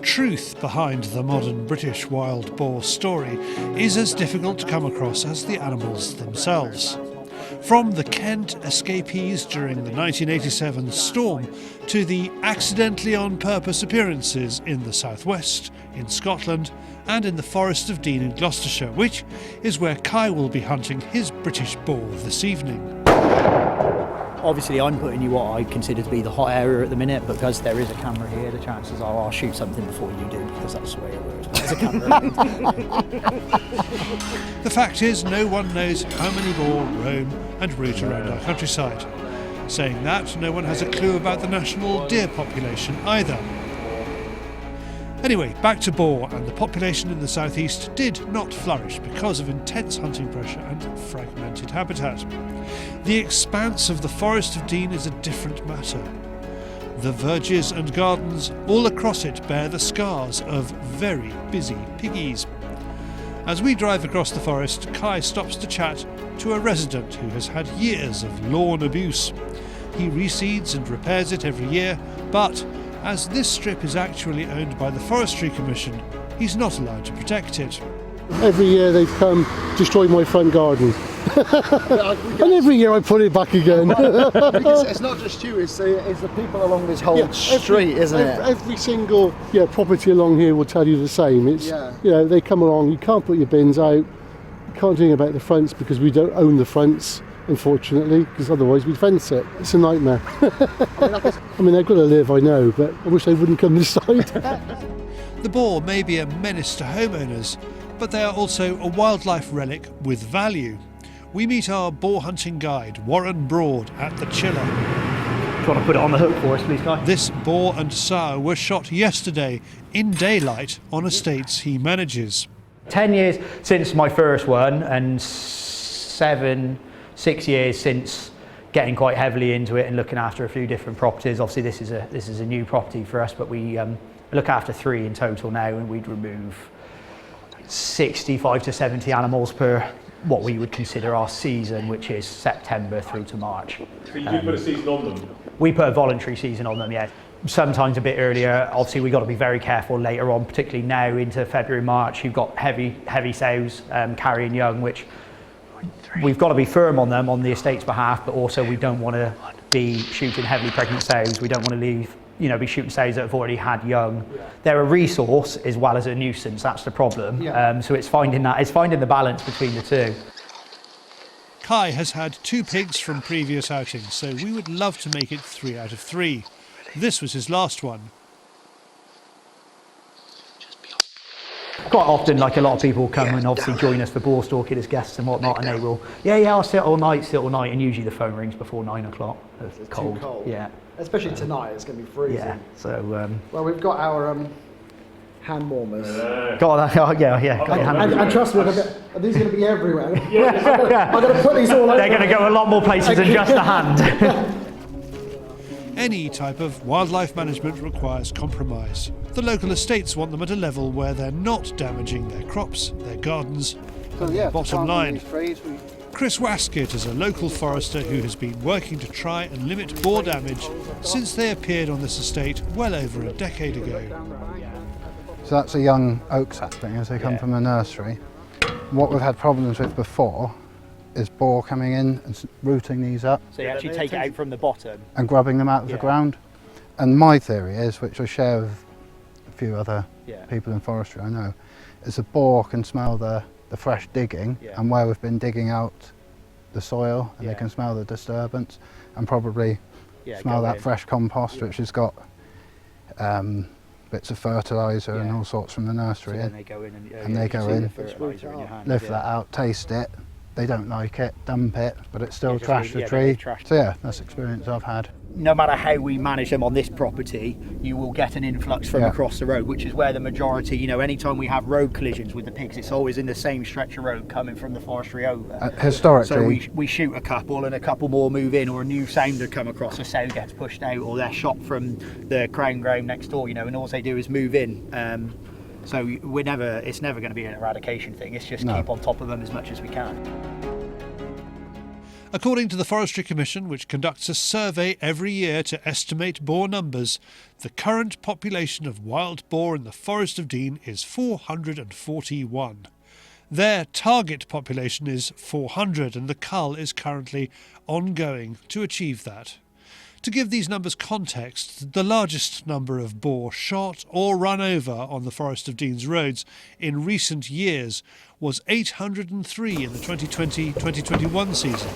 truth behind the modern British wild boar story is as difficult to come across as the animals themselves. From the Kent escapees during the 1987 storm to the accidentally on purpose appearances in the southwest, in Scotland and in the Forest of Dean in Gloucestershire, which is where Cai will be hunting his British boar this evening. Obviously I'm putting you what I consider to be the hot area at the minute, because there is a camera here, the chances are I'll shoot something before you do, because that's the way it works. There's a camera. The fact is, no one knows how many boar roam and root around our countryside. Saying that, no one has a clue about the national deer population either. Anyway, back to boar, and the population in the southeast did not flourish because of intense hunting pressure and fragmented habitat. The expanse of the Forest of Dean is a different matter. The verges and gardens all across it bear the scars of very busy piggies. As we drive across the forest, Cai stops to chat to a resident who has had years of lawn abuse. He reseeds and repairs it every year, but as this strip is actually owned by the Forestry Commission, he's not allowed to protect it. Every year they've come destroy my front garden. And every year I put it back again. Because it's not just you, it's the people along this whole street, isn't it? Every single property along here will tell you the same. It's they come along, you can't put your bins out, you can't do anything about the fronts because we don't own the fronts, unfortunately, because otherwise we'd fence it. It's a nightmare. I mean, they've got to live, I know, but I wish they wouldn't come this side. The boar may be a menace to homeowners, but they are also a wildlife relic with value. We meet our boar hunting guide, Warren Broad, at the Chiller. Do you want to put it on the hook for us, please, Guy? This boar and sow were shot yesterday in daylight on estates he manages. 10 years since my first one, and 6 years since getting quite heavily into it and looking after a few different properties. Obviously this is a new property for us, but we look after 3 in total now, and we'd remove 65 to 70 animals per what we would consider our season, which is September through to March. So you do put a season on them? We put a voluntary season on them, yeah. Sometimes a bit earlier. Obviously we've got to be very careful later on, particularly now into February, March. You've got heavy sows carrying young, which we've got to be firm on them on the estate's behalf, but also we don't want to be shooting heavily pregnant sows. We don't want to be shooting sows that have already had young. They're a resource as well as a nuisance. That's the problem. So it's finding the balance between the two. Cai has had 2 pigs from previous outings, so we would love to make it 3 out of 3. This was his last one. Quite often, like a lot of people come and obviously join us for boar stalking as guests and whatnot, and they will, I'll sit all night, and usually the phone rings before 9 o'clock. It's cold. Too cold. Yeah. Especially tonight, it's going to be freezing. Yeah. So. Well, we've got our hand warmers. And trust me, are these going to be everywhere? I'm going to put these all over. They're going to go a lot more places than just a hand. Any type of wildlife management requires compromise. The local estates want them at a level where they're not damaging their crops, their gardens, and their bottom line. Chris Waskett is a local forester who has been working to try and limit boar damage since they appeared on this estate well over a decade ago. So that's a young oak sapling as they come from the nursery. What we've had problems with before is boar coming in and rooting these up. So you actually take it out from the bottom? And grabbing them out of the ground. And my theory is, which I share with a few other people in forestry I know, is the boar can smell the fresh digging and where we've been digging out the soil, and they can smell the disturbance and probably smell that fresh compost which has got bits of fertiliser and all sorts from the nursery so they go in lift that out, taste it. They don't like it, dump it, but it's still trash the tree. So that's experience I've had. No matter how we manage them on this property, you will get an influx from across the road, which is where the majority, anytime we have road collisions with the pigs, it's always in the same stretch of road coming from the forestry over. Historically. So we shoot a couple and a couple more move in, or a new sounder come across, a sow gets pushed out, or they're shot from the crown ground next door, and all they do is move in. So it's never going to be an eradication thing, it's just keep on top of them as much as we can. According to the Forestry Commission, which conducts a survey every year to estimate boar numbers, the current population of wild boar in the Forest of Dean is 441. Their target population is 400 and the cull is currently ongoing to achieve that. To give these numbers context, the largest number of boar shot or run over on the Forest of Dean's roads in recent years was 803 in the 2020-2021 season.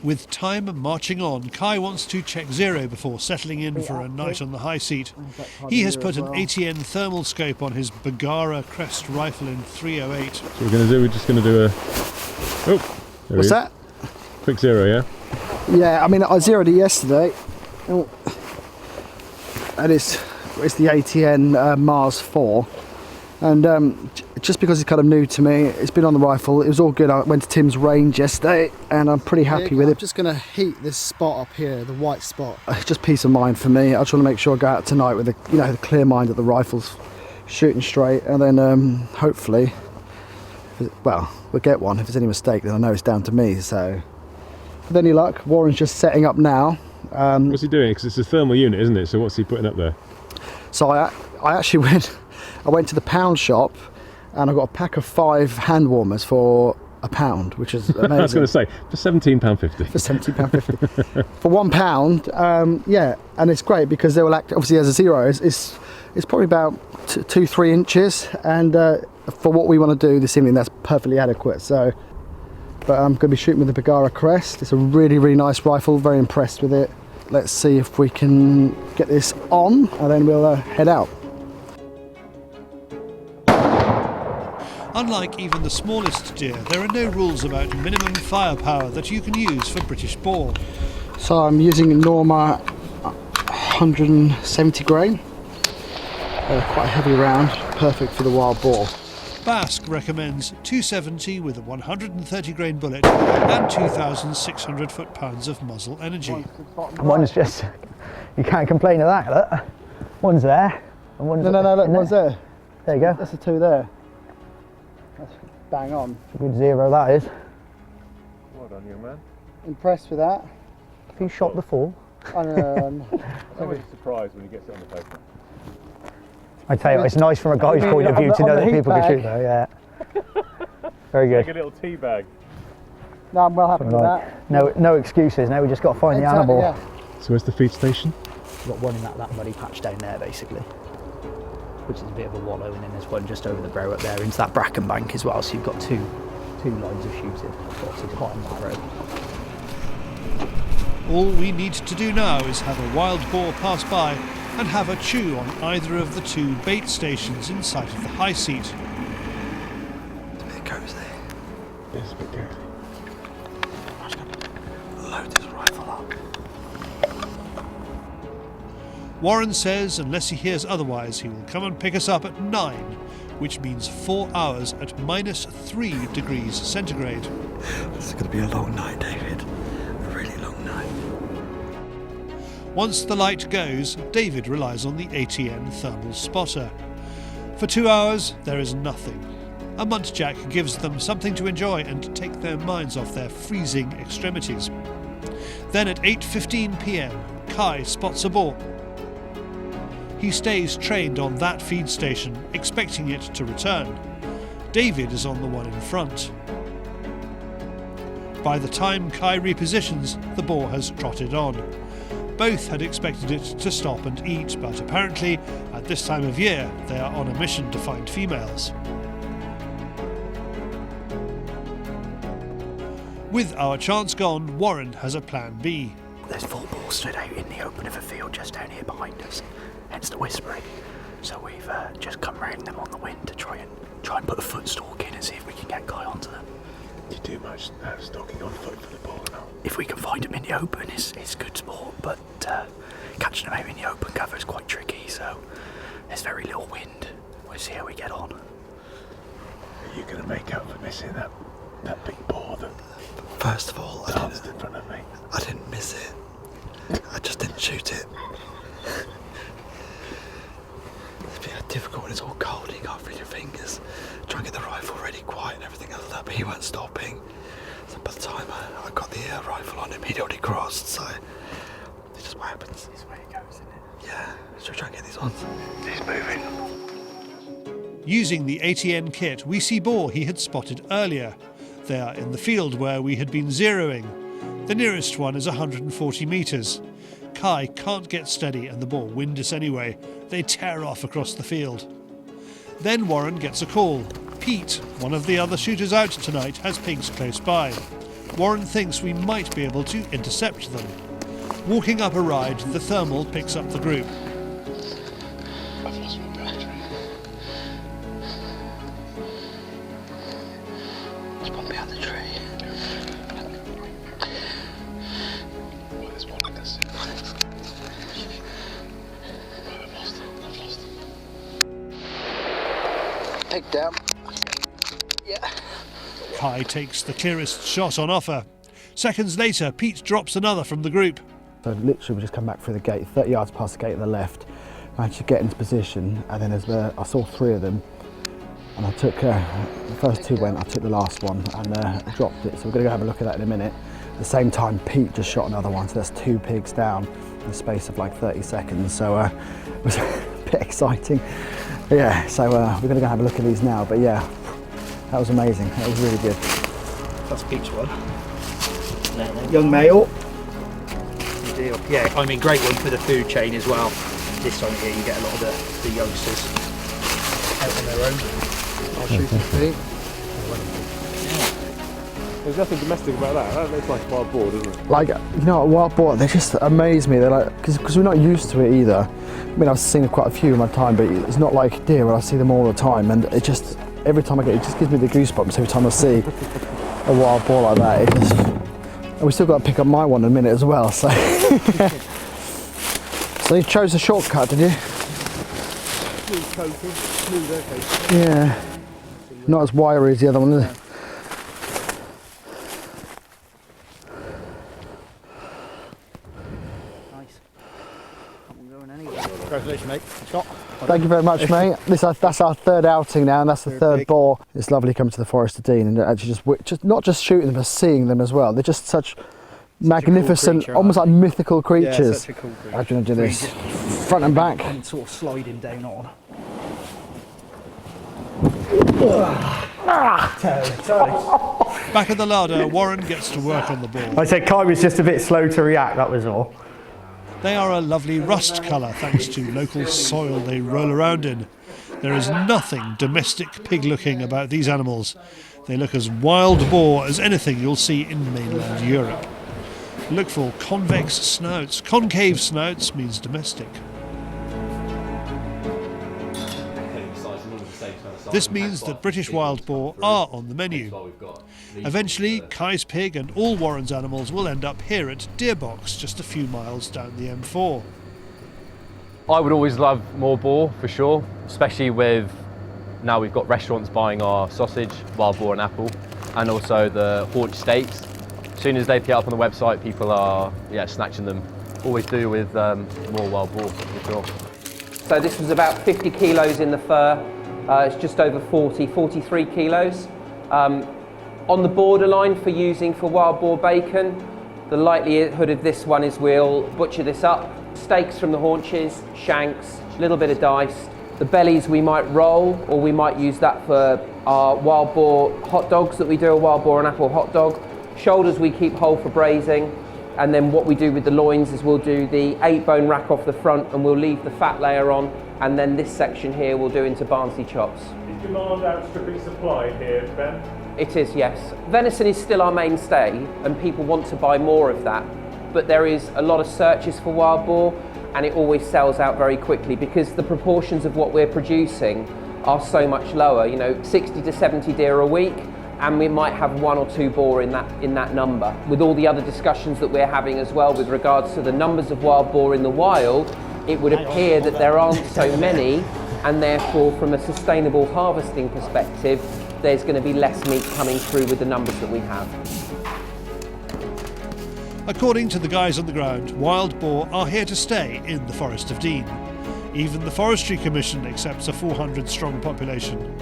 With time marching on, Cai wants to check zero before settling in for a night on the high seat. He has put an ATN thermal scope on his Bagara Crest rifle in 308. So we're just going to do a... Oh, there What's we go. that? Quick zero, yeah? Yeah, I mean, I zeroed it yesterday. Oh. And it's the ATN Mars 4. And just because it's kind of new to me, it's been on the rifle, it was all good. I went to Tim's range yesterday and I'm pretty happy with it. I'm just going to heat this spot up here, the white spot. Just peace of mind for me. I just want to make sure I go out tonight with the clear mind that the rifle's shooting straight, and then hopefully, well, we'll get one. If there's any mistake, then I know it's down to me. So, with any luck, Warren's just setting up now. What's he doing? Because it's a thermal unit, isn't it? So what's he putting up there? So I actually went to the pound shop and I got a pack of 5 hand warmers for £1, which is amazing. I was going to say, for £17.50. For £17.50. For £1, yeah, and it's great because they will act, obviously as a zero, it's probably about 2-3 inches, and for what we want to do this evening, that's perfectly adequate. So, but I'm going to be shooting with the Bagara Crest. It's a really, really nice rifle, very impressed with it. Let's see if we can get this on, and then we'll head out. Unlike even the smallest deer, there are no rules about minimum firepower that you can use for British boar. So I'm using a Norma 170 grain, quite a heavy round, perfect for the wild boar. Basque recommends 270 with a 130 grain bullet and 2,600 foot-pounds of muzzle energy. One's just, you can't complain of that, look. One's there. And one's No, look, one's there. There you go. That's the 2 there. That's bang on. Good zero that is. Well done, young man. Impressed with that. Have you shot before? I'm always surprised when he gets it on the paper. I tell you, it's nice from a guy's point of view to know that people can shoot though, yeah. Very good. Like a little tea bag. No, I'm well happy with that. No excuses, now we just got to find the animal. Yeah. So where's the feed station? We've got one in that muddy patch down there basically, which is a bit of a wallow, and then there's one just over the brow up there into that bracken bank as well, so you've got two lines of shooting. Obviously quite narrow. All we need to do now is have a wild boar pass by and have a chew on either of the 2 bait stations in sight of the high seat. It's a bit cozy. It's a bit cozy. I'm just going to load this rifle up. Warren says unless he hears otherwise, he will come and pick us up at 9, which means 4 hours at -3 degrees centigrade. This is going to be a long night, David. A really long night. Once the light goes, David relies on the ATN thermal spotter. For 2 hours, there is nothing. A muntjac gives them something to enjoy and take their minds off their freezing extremities. Then at 8:15 p.m, Cai spots a boar. He stays trained on that feed station, expecting it to return. David is on the one in front. By the time Cai repositions, the boar has trotted on. Both had expected it to stop and eat, but apparently, at this time of year, they are on a mission to find females. With our chance gone, Warren has a plan B. There's 4 boars stood out in the open of a field just down here behind us, hence the whispering. So we've just come round them on the wind to try and put a foot stalk in and see if we can get Cai onto them. You do much stalking on foot for the boar now. If we can find them in the open, it's good sport, but catching them out in the open cover is quite tricky, so there's very little wind. We'll see how we get on. Are you going to make up for missing that big boar that First of all, danced in front of me? I didn't miss it. I just didn't shoot it. It's been difficult when it's all cold and you can't feel your fingers. Try and get the rifle ready quiet and everything like that, but he weren't stopping. time I got the rifle on him, he'd already crossed, so it's just what happens. This way it goes, isn't it? Yeah, should we try and get these on? He's moving. Using the ATN kit, we see boar he had spotted earlier. They are in the field where we had been zeroing. The nearest one is 140 metres. Cai can't get steady and the boar wind us anyway. They tear off across the field. Then Warren gets a call. Pete, one of the other shooters out tonight, has pigs close by. Warren thinks we might be able to intercept them. Walking up a ride, the thermal picks up the group. I've lost my battery. There's one behind the tree. Oh, there's one in this. I've lost it. Pig down. Yeah. Cai takes the clearest shot on offer. Seconds later, Pete drops another from the group. So literally we just come back through the gate, 30 yards past the gate on the left, managed to get into position, and then I saw 3 of them, and I took, the first 2 went, I took the last one and dropped it, so we're going to go have a look at that in a minute. At the same time, Pete just shot another one, so that's 2 pigs down in the space of like 30 seconds, so it was a bit exciting. Yeah, so we're going to go have a look at these now, but yeah, that was amazing, that was really good. That's Pete's one. Young male. Deal. Yeah, I mean, great one for the food chain as well. This time of year you get a lot of the youngsters out on their own. I'll shoot the feet. There's nothing domestic about that. That looks like a wild boar, doesn't it? Like, you know, wild boar, they just amaze me. They're like, because we're not used to it either. I mean, I've seen quite a few in my time, but it's not like deer where I see them all the time, and it just, every time I get it, just gives me the goosebumps every time I see a wild boar like that. It just, and we still got to pick up my one in a minute as well, so. So you chose a shortcut, did you? Smooth coating, smooth air coating. Yeah. Not as wiry as the other one, is it? Nice. Not going anywhere. Congratulations, mate. Shot. Thank you very much, mate. That's our 3rd outing now, and that's the 3rd boar. It's lovely coming to the Forest of Dean and actually just not just shooting them, but seeing them as well. They're just such magnificent, cool creature, almost like mythical creatures. Yeah, such a cool creature. How do you want to do this? Front and back. And sort of slide him down on. Back at the larder, Warren gets to work on the boar. I said Cai was just a bit slow to react, that was all. They are a lovely rust colour thanks to local soil they roll around in. There is nothing domestic pig-looking about these animals. They look as wild boar as anything you'll see in mainland Europe. Look for convex snouts. Concave snouts means domestic. This means that British wild boar are on the menu. Eventually, Cai's pig and all Warren's animals will end up here at Deerbox, just a few miles down the M4. I would always love more boar, for sure, especially with now we've got restaurants buying our sausage, wild boar and apple, and also the haunch steaks. As soon as they get up on the website, people are snatching them. Always do with more wild boar, for sure. So this was about 50 kilos in the fur. It's just over 43 kilos. On the borderline for using for wild boar bacon. The likelihood of this one is we'll butcher this up. Steaks from the haunches, shanks, a little bit of diced. The bellies we might roll, or we might use that for our wild boar hot dogs that we do, a wild boar and apple hot dog. Shoulders we keep whole for braising. And then what we do with the loins is we'll do the 8-bone rack off the front and we'll leave the fat layer on. And then this section here we'll do into Barnsley chops. Is demand outstripping supply here, Ben? It is, yes. Venison is still our mainstay and people want to buy more of that. But there is a lot of searches for wild boar and it always sells out very quickly because the proportions of what we're producing are so much lower. You know, 60 to 70 deer a week, and we might have 1 or 2 boar in that number. With all the other discussions that we're having as well with regards to the numbers of wild boar in the wild, it would appear that there aren't so many, and therefore from a sustainable harvesting perspective, there's going to be less meat coming through with the numbers that we have. According to the guys on the ground, wild boar are here to stay in the Forest of Dean. Even the Forestry Commission accepts a 400-strong population.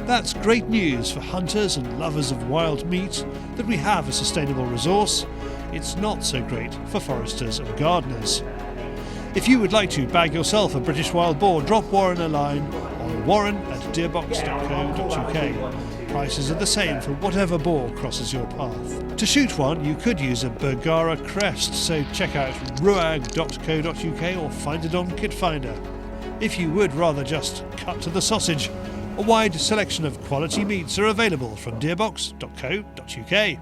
That's great news for hunters and lovers of wild meat that we have a sustainable resource. It's not so great for foresters and gardeners. If you would like to bag yourself a British wild boar, drop Warren a line on warren@deerbox.co.uk. Prices are the same for whatever boar crosses your path. To shoot one, you could use a Bergara crest, so check out ruag.co.uk or find it on Kitfinder. If you would rather just cut to the sausage, a wide selection of quality meats are available from deerbox.co.uk.